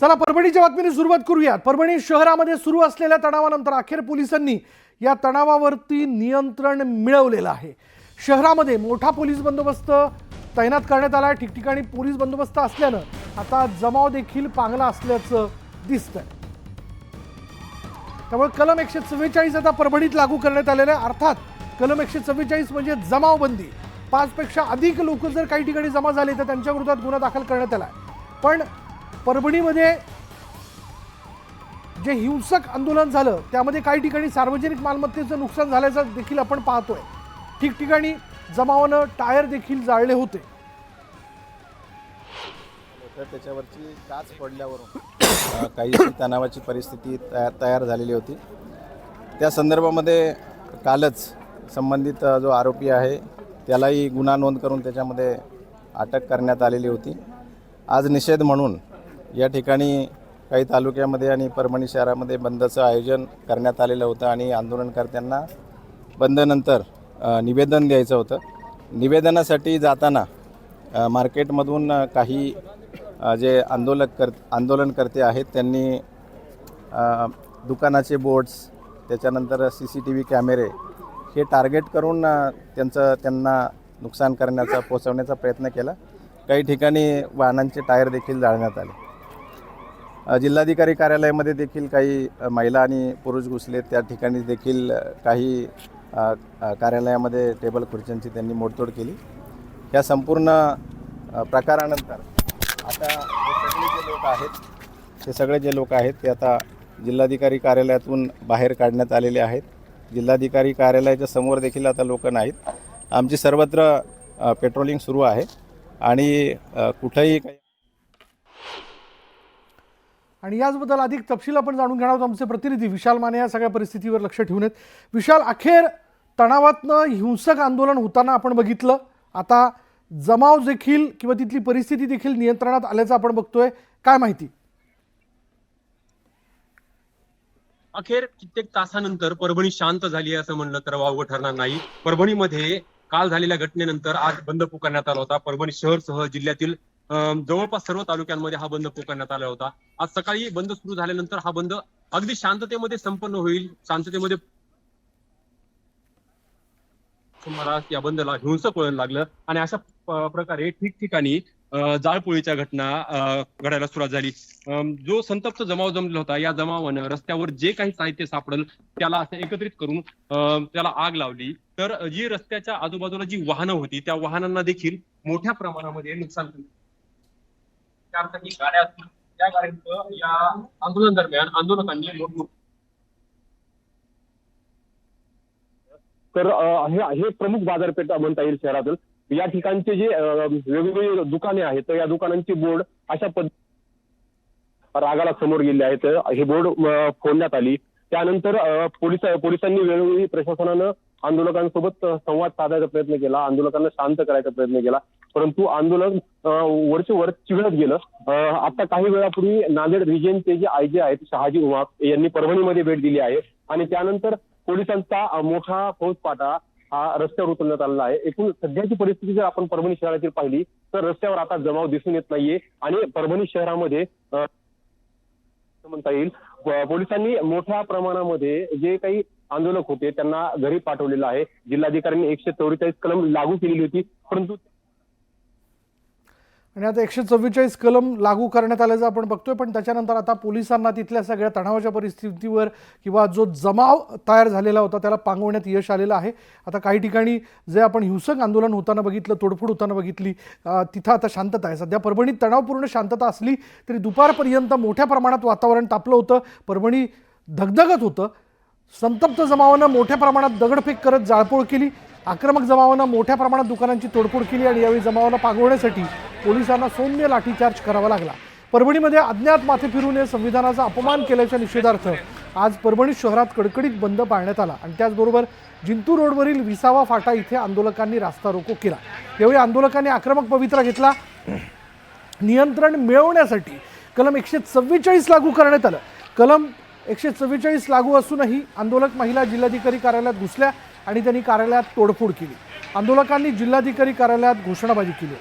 चला परभणीच्या बातमीने सुरुवात करूयात। परभणी शहरामध्ये सुरू असलेल्या तणावानंतर अखेर पोलिसांनी या तणावावरती नियंत्रण मिळवलेलं आहे। शहरामध्ये मोठा पोलीस बंदोबस्त तैनात करण्यात आला आहे। ठिकठिकाणी पोलीस बंदोबस्त असल्यानं आता जमाव देखील पांगला असल्याचं दिसतंय। त्यामुळे कलम 144 आता परभणीत लागू करण्यात आलेलं आहे। अर्थात कलम 144 म्हणजे जमावबंदी। 5 पेक्षा अधिक लोक जर काही ठिकाणी जमा झाले तर त्यांच्या विरोधात गुन्हा दाखल करण्यात आला आहे। पण परभणीमध्ये जे हिंसक आंदोलन झालं त्यामध्ये काही ठिकाणी सार्वजनिक मालमत्तेचं नुकसान झाल्याचं देखील आपण पाहतोय। ठिकठिकाणी जमावानं टायर देखील जाळले होते। त्याच्यावरची काच पडल्यावरून काहीशी तणावाची परिस्थिती तयार झालेली होती। त्या संदर्भामध्ये कालच संबंधित जो आरोपी आहे त्यालाही गुन्हा नोंद करून त्याच्यामध्ये अटक करण्यात आलेली होती। आज निषेध म्हणून या ठिकाणी काही तालुक्यामध्ये आणि परभणी शहरामध्ये बंदचं आयोजन करण्यात आलेलं होतं आणि आंदोलनकर्त्यांना बंदनंतर निवेदन द्यायचं होतं। निवेदनासाठी जाताना मार्केटमधून काही जे आंदोलनकर्ते आहेत त्यांनी दुकानाचे बोर्ड्स त्याच्यानंतर CCTV कॅमेरे हे टार्गेट करून त्यांना नुकसान करण्याचा पोचवण्याचा प्रयत्न केला। काही ठिकाणी वाहनांचे टायर देखील जाळण्यात आले। जिल्हाधिकारी कार्यालयामध्ये देखील काही महिला आणि पुरुष घुसले। त्या ठिकाणी देखील काही कार्यालयामध्ये टेबल खुर्च्यांची त्यांनी मोडतोड केली। या संपूर्ण प्रकारानंतर आता हे सगळे जे लोक आहेत ते आता जिल्हाधिकारी कार्यालयातून बाहेर काढण्यात आलेले आहेत। जिल्हाधिकारी कार्यालयाच्या समोर देखील आता लोक नाहीत। आमची सर्वत्र पेट्रोलिंग सुरू आहे आणि कुठेही आणि याचबद्दल अधिक तपशील आपण जाणून घेणार आहोत। आमचे प्रतिनिधी विशाल माने या सगळ्या परिस्थितीवर लक्ष ठेवून आहेत। विशाल, अखेर तणावातनं हिंसक आंदोलन होताना आपण बघितलं, आता जमाव देखील किंवा तिथली परिस्थिती देखील नियंत्रणात आल्याचं आपण बघतोय, काय माहिती? अखेर कित्येक तासानंतर परभणी शांत झाली असं म्हणलं तर वावगं ठरणार नाही। परभणीमध्ये काल झालेल्या घटनेनंतर आज बंद पुकारण्यात आला होता। परभणी शहरसह जिल्ह्यातील जवळपास सर्व तालुक्यांमध्ये हा बंद पुकारण्यात आला होता। आज सकाळी बंद सुरू झाल्यानंतर हा बंद अगदी शांततेमध्ये संपन्न होईल। शांततेमध्ये सुमारास या बंदला हिंसक वळण लागलं आणि अशा प्रकारे ठिकठिकाणी जाळपोळीच्या घटना घडायला सुरुवात झाली। जो संतप्त जमाव जमलेला होता या जमावानं रस्त्यावर जे काही साहित्य सापडलं त्याला असं एकत्रित करून त्याला आग लावली। तर जी रस्त्याच्या आजूबाजूला जी वाहनं होती त्या वाहनांना देखील मोठ्या प्रमाणामध्ये नुकसान झालं। गाड्या त्या गाड्यांचं या आंदोलन दरम्यान आंदोलकांनी तर हे प्रमुख बाजारपेठ म्हणता येईल शहरातील। या ठिकाणचे जे वेगवेगळी दुकाने आहेत तर या दुकानांची बोर्ड अशा रागाला समोर गेले आहेत। हे बोर्ड फोडण्यात आली। त्यानंतर पोलिसांनी वेळोवेळी प्रशासनानं आंदोलकांसोबत संवाद साधायचा प्रयत्न केला, आंदोलकांना शांत करायचा प्रयत्न केला, परंतु आंदोलन वरचे वर चिघळत गेलं। आता काही वेळापूर्वी नांदेड रिजनचे जे IG आहेत शहाजी उमाप यांनी परभणीमध्ये भेट दिली आहे आणि त्यानंतर पोलिसांचा मोठा फौजफाटा हा रस्त्यावर उतरण्यात आलेला आहे। एकूण सध्याची परिस्थिती जर आपण परभणी शहरातील पाहिली तर रस्त्यावर आता जमाव दिसून येत नाहीये आणि परभणी शहरामध्ये म्हणता येईल पोलिसांनी मोठ्या प्रमाणामध्ये जे काही आंदोलक होते त्यांना घरी पाठवलेलं आहे। जिल्हाधिकाऱ्यांनी 144 कलम लागू केलेली होती, परंतु आणि आता 144 कलम लागू करण्यात आल्याचं आपण बघतोय। पण त्याच्यानंतर आता पोलिसांना तिथल्या सगळ्या तणावाच्या परिस्थितीवर किंवा जो जमाव तयार झालेला होता त्याला पांगवण्यात यश आलेलं आहे। आता काही ठिकाणी जे आपण हिंसक आंदोलन होताना बघितलं, तोडफोड होताना बघितली, तिथं आता शांतता आहे। सध्या परभणीत तणावपूर्ण शांतता असली तरी दुपारपर्यंत मोठ्या प्रमाणात वातावरण तापलं होतं। परभणी धगधगत होतं। संतप्त जमावानं मोठ्या प्रमाणात दगडफेक करत जाळपोळ केली। आक्रमक जमावानं मोठ्या प्रमाणात दुकानांची तोडफोड केली आणि यावेळी जमावाला पांगवण्यासाठी पोलिसांना सौम्य लाठीचार्ज करावा लागला। परभणीमध्ये अज्ञात माथे फिरून संविधानाचा अपमान केल्याच्या निषेधार्थ आज परभणी शहरात कडकडीत बंद पाळण्यात आला आणि त्याचबरोबर जिंतूर रोडवरील विसावा फाटा इथे आंदोलकांनी रास्ता रोको केला। यावेळी आंदोलकांनी आक्रमक पवित्रा घेतला। नियंत्रण मिळवण्यासाठी कलम 144 लागू करण्यात आलं। कलम 144 लागू असूनही आंदोलक महिला जिल्हाधिकारी कार्यालयात घुसल्या आणि त्यांनी कार्यालयात तोडफोड केली। आंदोलकांनी जिल्हाधिकारी कार्यालयात घोषणाबाजी केली।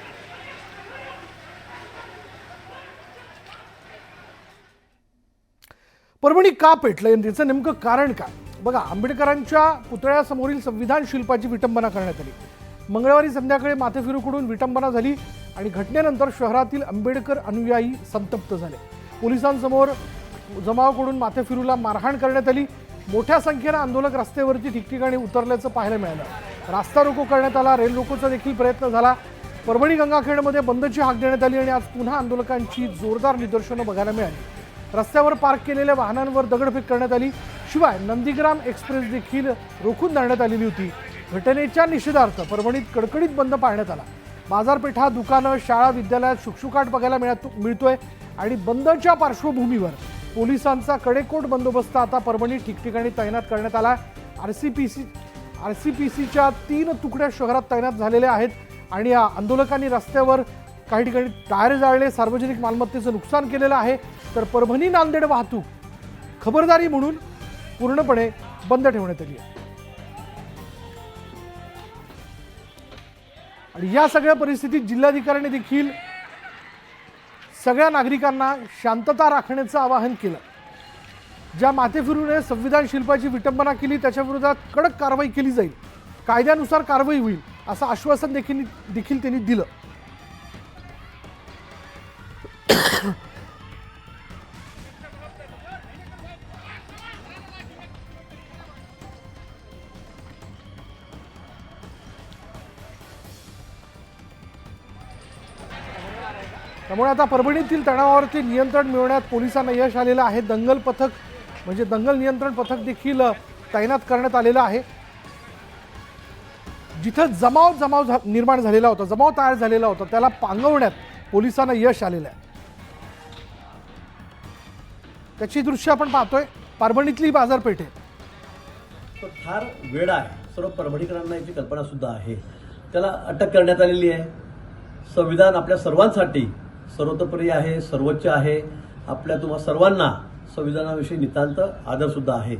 परभणी का पेटलं याचं नेमकं कारण काय? बघा, आंबेडकरांच्या पुतळ्यासमोरील संविधान शिल्पाची विटंबना करण्यात आली. मंगळवारी संध्याकाळी माथेफिरूकडून विटंबना झाली आणि घटनेनंतर शहरातील आंबेडकर अनुयायी संतप्त झाले. पोलिसांसमोर जमावाकडून माथेफिरूला मारहाण करण्यात आली. मोठ्या संख्येनं आंदोलक रस्त्यावरती ठिकठिकाणी उतरल्याचं पाहायला मिळालं. रास्ता रोको करण्यात आला, रेल रोकोचा देखील प्रयत्न झाला. परभणी गंगाखेडमध्ये बंदची हाक देण्यात आली आणि आज पुन्हा आंदोलकांची जोरदार निदर्शनं बघायला मिळाली. रस्त्यावर पार्क केलेल्या वाहनांवर दगडफेक करण्यात आली. शिवाय नंदीग्राम एक्सप्रेस देखील रोखून धरण्यात आलेली होती. घटनेच्या निषेधार्थ परभणीत कडकडीत बंद पाळण्यात आला. बाजारपेठा, दुकानं, शाळा, विद्यालयात शुकशुकाट बघायला मिळतोय आणि बंदच्या पार्श्वभूमीवर पोलिसांचा कडेकोट बंदोबस्त आता परभणीत ठिकठिकाणी तैनात करण्यात आला. आरसीपीसीच्या 3 तुकड्या शहरात तैनात झालेल्या आहेत आणि या आंदोलकांनी रस्त्यावर काही ठिकाणी टायर जाळले, सार्वजनिक मालमत्तेचं नुकसान केलेलं आहे. तर परभणी नांदेड वाहतूक खबरदारी म्हणून पूर्णपणे बंद ठेवण्यात आली आहे. आणि या सगळ्या परिस्थितीत जिल्हाधिकाऱ्यांनी देखील सगळ्या नागरिकांना शांतता राखण्याचं आवाहन केलं. ज्या माथेफिरूने संविधान शिल्पाची विटंबना केली त्याच्या विरोधात कडक कारवाई केली जाईल, कायद्यानुसार कारवाई होईल असं आश्वासन देखील त्यांनी दिलं. त्यामुळे आता परभणीतील तणावावरती नियंत्रण मिळवण्यात पोलिसांना यश आलेलं आहे. दंगल पथक म्हणजे दंगल नियंत्रण पथक देखील तैनात करण्यात आलेलं आहे. जिथं जमाव निर्माण झालेला होता, जमाव तयार झालेला होता, त्याला पांगवण्यात पोलिसांना यश आलेलं आहे. त्याची दृश्य आपण पाहतोय. परभणीतली बाजारपेठ आहे. तो फार वेळ आहे. सर्व परभणीकरांना याची कल्पना सुद्धा आहे. त्याला अटक करण्यात आलेली आहे. संविधान आपल्या सर्वांसाठी सर्वतोपरी आहे, सर्वोच्च आहे. आपल्या तुम्हा सर्वांना संविधानाविषयी नितांत आदर सुद्धा आहे.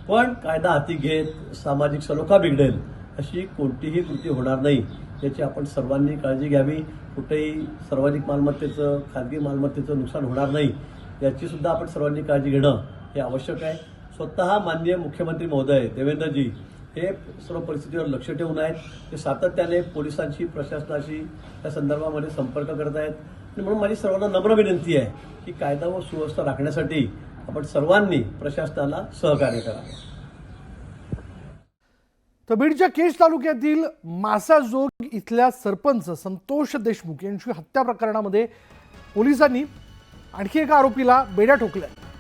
पण कायदा हाती घेत सामाजिक सलोखा बिघडेल अशी कोणतीही कृती होणार नाही याची आपण सर्वांनी काळजी घ्यावी. कुठेही सार्वजनिक मालमत्तेचं, खाजगी मालमत्तेचं नुकसान होणार नाही याची सुद्धा आपण सर्वांनी काळजी घेणं हे आवश्यक आहे. स्वतः माननीय मुख्यमंत्री महोदय देवेंद्रजी हे सर्व परिस्थितीवर लक्ष ठेवून आहेत. ते सातत्याने पोलिसांशी, प्रशासनाशी या संदर्भामध्ये संपर्क करत आहेत. आणि म्हणून माझी सर्वांना नम्र विनंती आहे की कायदा व सुव्यवस्था राखण्यासाठी आपण सर्वांनी प्रशासनाला सहकार्य करावे. तर बीडच्या केज तालुक्यातील मासाजोग इथल्या सरपंच संतोष देशमुख यांची हत्या प्रकरणामध्ये पोलिसांनी आणखी एका आरोपीला बेड्या ठोकल्या.